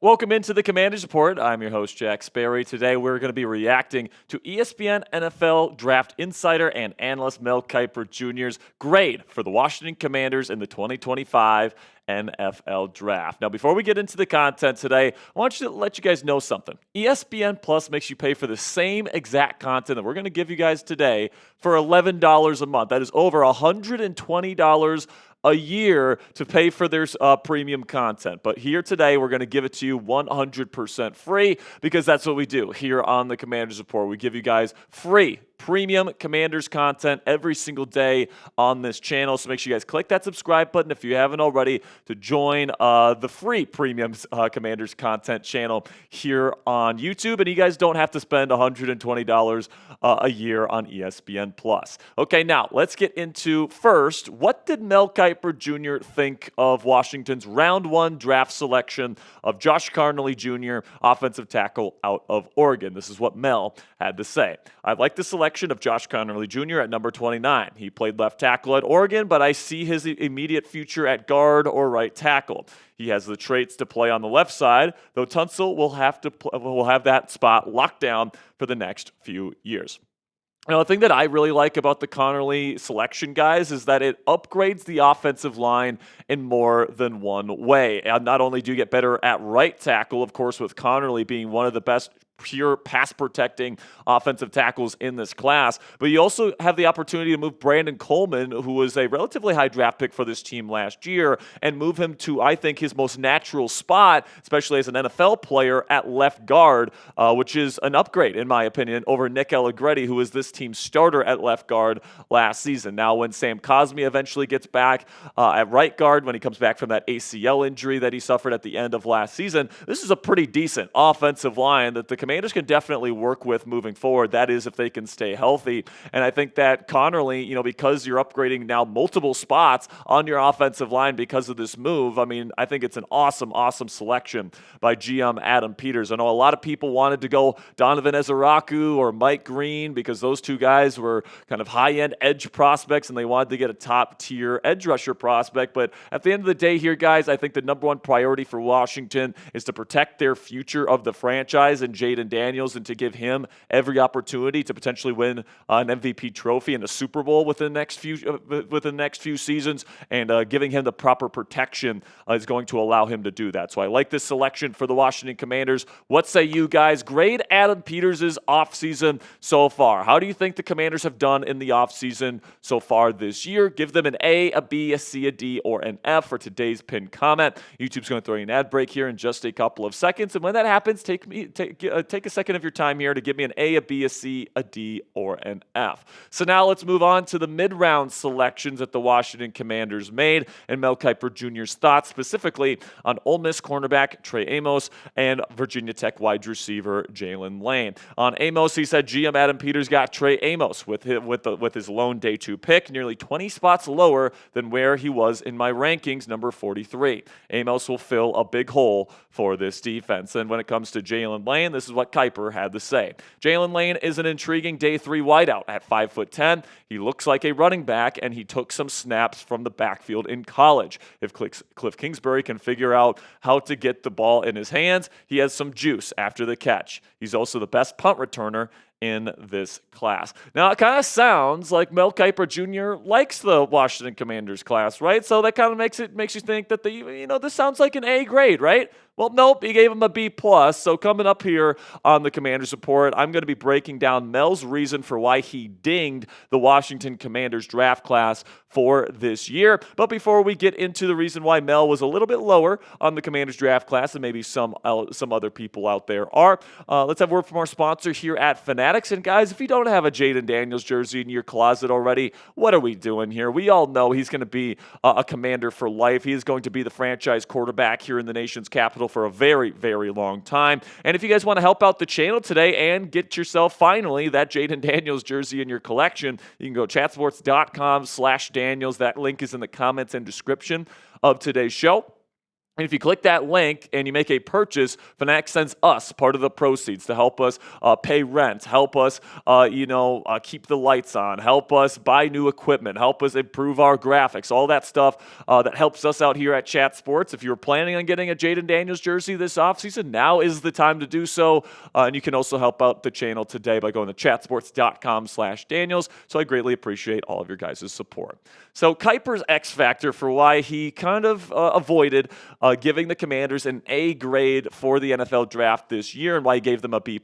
Welcome into the Commanders Report. I'm your host, Jack Sperry. Today, we're going to be reacting to ESPN NFL Draft Insider and Analyst Mel Kiper Jr.'s grade for the Washington Commanders in the 2025 NFL Draft. Now, before we get into the content today, I want to let you guys know something. ESPN Plus makes you pay for the same exact content that we're going to give you guys today for $11 a month. That is over $120 a year to pay for their premium content. But here today, we're going to give it to you 100% free because that's what we do here on the Commanders Report. We give you guys free premium Commanders content every single day on this channel. So make sure you guys click that subscribe button if you haven't already to join the free premium Commanders content channel here on YouTube. And you guys don't have to spend $120 a year on ESPN Plus. Okay, now let's get into first, what did Mel Kiper Jr. think of Washington's round one draft selection of Josh Conerly Jr., offensive tackle out of Oregon? This is what Mel had to say. I like the selection of Josh Conerly Jr. at number 29. He played left tackle at Oregon, but I see his immediate future at guard or right tackle. He has the traits to play on the left side, though Tunsil will have that spot locked down for the next few years. Now, the thing that I really like about the Conerly selection, guys, is that it upgrades the offensive line in more than one way. And not only do you get better at right tackle, of course, with Conerly being one of the best pure pass-protecting offensive tackles in this class, but you also have the opportunity to move Brandon Coleman, who was a relatively high draft pick for this team last year, and move him to, I think, his most natural spot, especially as an NFL player at left guard, which is an upgrade, in my opinion, over Nick Allegretti, who was this team's starter at left guard last season. Now, when Sam Cosmi eventually gets back at right guard, when he comes back from that ACL injury that he suffered at the end of last season, this is a pretty decent offensive line that the Commanders can definitely work with moving forward. That is, if they can stay healthy. And I think that Conerly, because you're upgrading now multiple spots on your offensive line because of this move, I think it's an awesome, awesome selection by GM Adam Peters. I know a lot of people wanted to go Donovan Ezeraku or Mike Green because those two guys were kind of high-end edge prospects and they wanted to get a top-tier edge rusher prospect. But at the end of the day here, guys, I think the number one priority for Washington is to protect their future of the franchise and Jaden Daniels, and to give him every opportunity to potentially win an MVP trophy and a Super Bowl within the next few seasons, and giving him the proper protection is going to allow him to do that. So I like this selection for the Washington Commanders. What say you guys? Grade Adam Peters' offseason so far. How do you think the Commanders have done in the offseason so far this year? Give them an A, a B, a C, a D, or an F for today's pinned comment. YouTube's going to throw you an ad break here in just a couple of seconds, and when that happens, take a second of your time here to give me an A, a B, a C, a D, or an F. So now let's move on to the mid-round selections that the Washington Commanders made, and Mel Kiper Jr.'s thoughts specifically on Ole Miss cornerback Trey Amos and Virginia Tech wide receiver Jalen Lane. On Amos, he said GM Adam Peters got Trey Amos with his lone day 2 pick, nearly 20 spots lower than where he was in my rankings, number 43. Amos will fill a big hole for this defense. And when it comes to Jalen Lane, this is what Kiper had to say. Jalen Lane is an intriguing day 3 wideout at 5'10". He looks like a running back, and he took some snaps from the backfield in college. If Cliff Kingsbury can figure out how to get the ball in his hands, he has some juice after the catch. He's also the best punt returner in this class. Now, it kind of sounds like Mel Kiper Jr. likes the Washington Commanders class, right? So that kind of makes you think that this sounds like an A grade, right? Well, nope, he gave him a B+. So coming up here on the Commanders Report, I'm going to be breaking down Mel's reason for why he dinged the Washington Commanders draft class for this year. But before we get into the reason why Mel was a little bit lower on the Commanders draft class than maybe some other people out there are, let's have a word from our sponsor here at Fanatics. And guys, if you don't have a Jaden Daniels jersey in your closet already, what are we doing here? We all know he's going to be a Commander for life. He is going to be the franchise quarterback here in the nation's capital for a very, very long time. And if you guys want to help out the channel today and get yourself finally that Jaden Daniels jersey in your collection, you can go chatsports.com/Daniels. That link is in the comments and description of today's show. And if you click that link and you make a purchase, Fanatics sends us part of the proceeds to help us pay rent, help us, keep the lights on, help us buy new equipment, help us improve our graphics, all that stuff that helps us out here at Chat Sports. If you were planning on getting a Jaden Daniels jersey this offseason, now is the time to do so. And you can also help out the channel today by going to chatsports.com/Daniels. So I greatly appreciate all of your guys' support. So Kiper's X factor for why he kind of avoided giving the Commanders an A grade for the NFL draft this year, and why he gave them a B+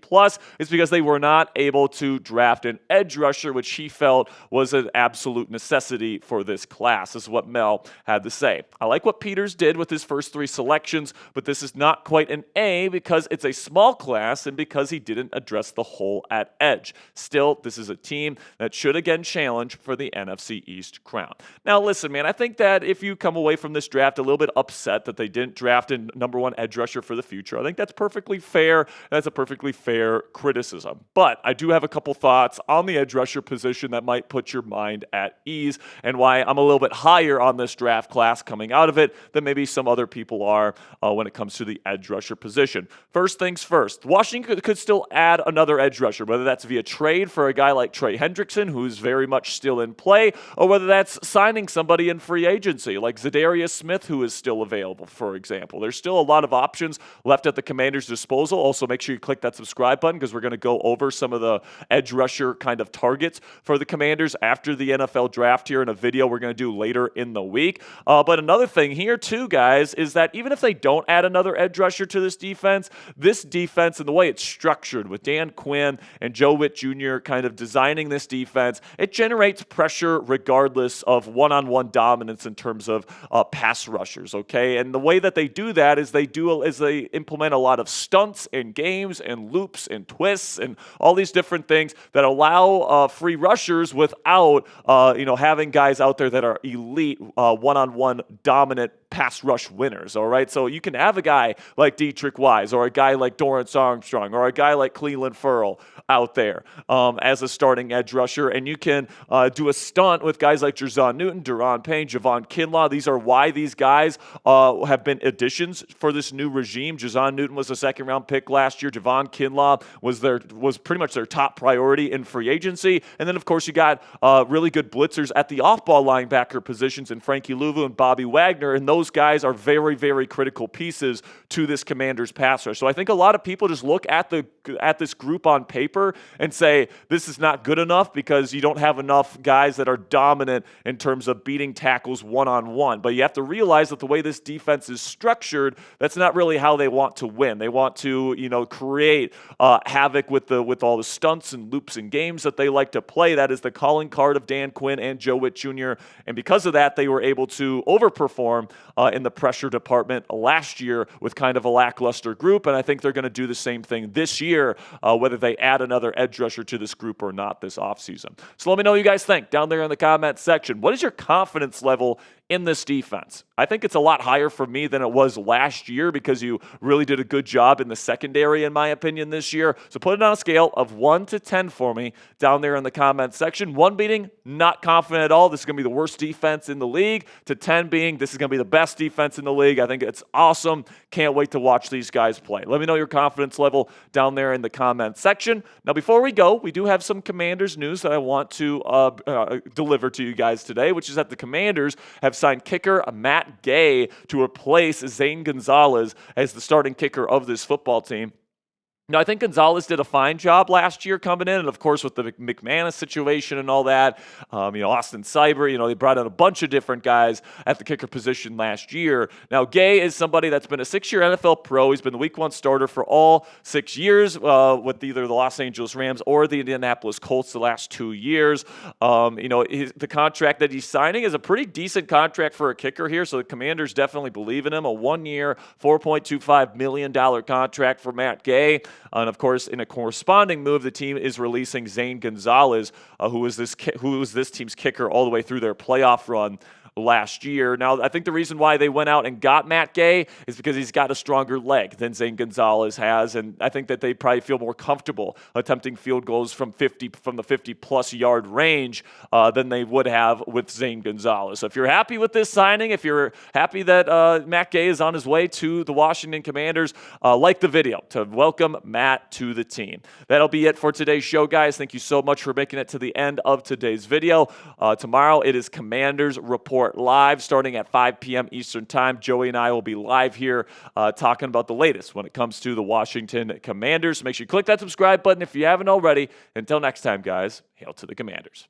is because they were not able to draft an edge rusher, which he felt was an absolute necessity for this class. This is what Mel had to say. I like what Peters did with his first 3 selections, but this is not quite an A because it's a small class and because he didn't address the hole at edge. Still, this is a team that should again challenge for the NFC East crown. Now, listen, man, I think that if you come away from this draft a little bit upset that they didn't draft a number 1 edge rusher for the future, I think that's perfectly fair. That's a perfectly fair criticism. But I do have a couple thoughts on the edge rusher position that might put your mind at ease, and why I'm a little bit higher on this draft class coming out of it than maybe some other people are when it comes to the edge rusher position. First things first, Washington could still add another edge rusher, whether that's via trade for a guy like Trey Hendrickson, who's very much still in play, or whether that's signing somebody in free agency like Zadarius Smith, who is still available, for example. There's still a lot of options left at the Commanders' disposal. Also, make sure you click that subscribe button because we're going to go over some of the edge rusher kind of targets for the Commanders after the NFL draft here in a video we're going to do later in the week. But another thing here too, guys, is that even if they don't add another edge rusher to this defense and the way it's structured with Dan Quinn and Joe Witt Jr. kind of designing this defense, it generates pressure regardless of one-on-one dominance in terms of pass rushers, okay? And the way that they do that is they implement a lot of stunts and games and loops and twists and all these different things that allow free rushers without having guys out there that are elite one-on-one dominant pass rush winners, all right? So you can have a guy like Dietrich Wise or a guy like Dorrance Armstrong or a guy like Cleveland Ferrell out there as a starting edge rusher, and you can do a stunt with guys like Jerzon Newton, Daron Payne, Javon Kinlaw. These are why these guys have been additions for this new regime. Jerzon Newton was a second-round pick last year. Javon Kinlaw was pretty much their top priority in free agency. And then, of course, you got really good blitzers at the off-ball linebacker positions in Frankie Louvu and Bobby Wagner, and those guys are very, very critical pieces to this Commanders pass rush. So I think a lot of people just look at this group on paper and say, this is not good enough because you don't have enough guys that are dominant in terms of beating tackles one-on-one. But you have to realize that the way this defense is structured, that's not really how they want to win. They want to, create havoc with all the stunts and loops and games that they like to play. That is the calling card of Dan Quinn and Joe Witt Jr. And because of that, they were able to overperform in the pressure department last year with kind of a lackluster group. And I think they're going to do the same thing this year, whether they add another edge rusher to this group or not this offseason. So let me know what you guys think down there in the comment section. What is your confidence level in this defense? I think it's a lot higher for me than it was last year because you really did a good job in the secondary, in my opinion, this year. So put it on a scale of 1 to 10 for me down there in the comment section. 1 being not confident at all, this is going to be the worst defense in the league, to 10 being this is going to be the best defense in the league. I think it's awesome. Can't wait to watch these guys play. Let me know your confidence level down there in the comment section. Now, before we go, we do have some Commanders news that I want to deliver to you guys today, which is that the Commanders have signed kicker Matt Gay to replace Zane Gonzalez as the starting kicker of this football team. Now, I think Gonzalez did a fine job last year coming in, and of course with the McManus situation and all that, Austin Seibert, they brought in a bunch of different guys at the kicker position last year. Now, Gay is somebody that's been a 6-year NFL pro. He's been the week 1 starter for all 6 years with either the Los Angeles Rams or the Indianapolis Colts the last 2 years. The contract that he's signing is a pretty decent contract for a kicker here, so the Commanders definitely believe in him. A 1-year, $4.25 million contract for Matt Gay. And of course, in a corresponding move, the team is releasing Zane Gonzalez, who was this team's kicker all the way through their playoff run last year. Now, I think the reason why they went out and got Matt Gay is because he's got a stronger leg than Zane Gonzalez has, and I think that they probably feel more comfortable attempting field goals from the 50-plus yard range than they would have with Zane Gonzalez. So if you're happy with this signing, if you're happy that Matt Gay is on his way to the Washington Commanders, like the video to welcome Matt to the team. That'll be it for today's show, guys. Thank you so much for making it to the end of today's video. Tomorrow it is Commanders Report Live starting at 5 p.m. Eastern Time. Joey and I will be live here talking about the latest when it comes to the Washington Commanders. Make sure you click that subscribe button if you haven't already. Until next time, guys, hail to the Commanders.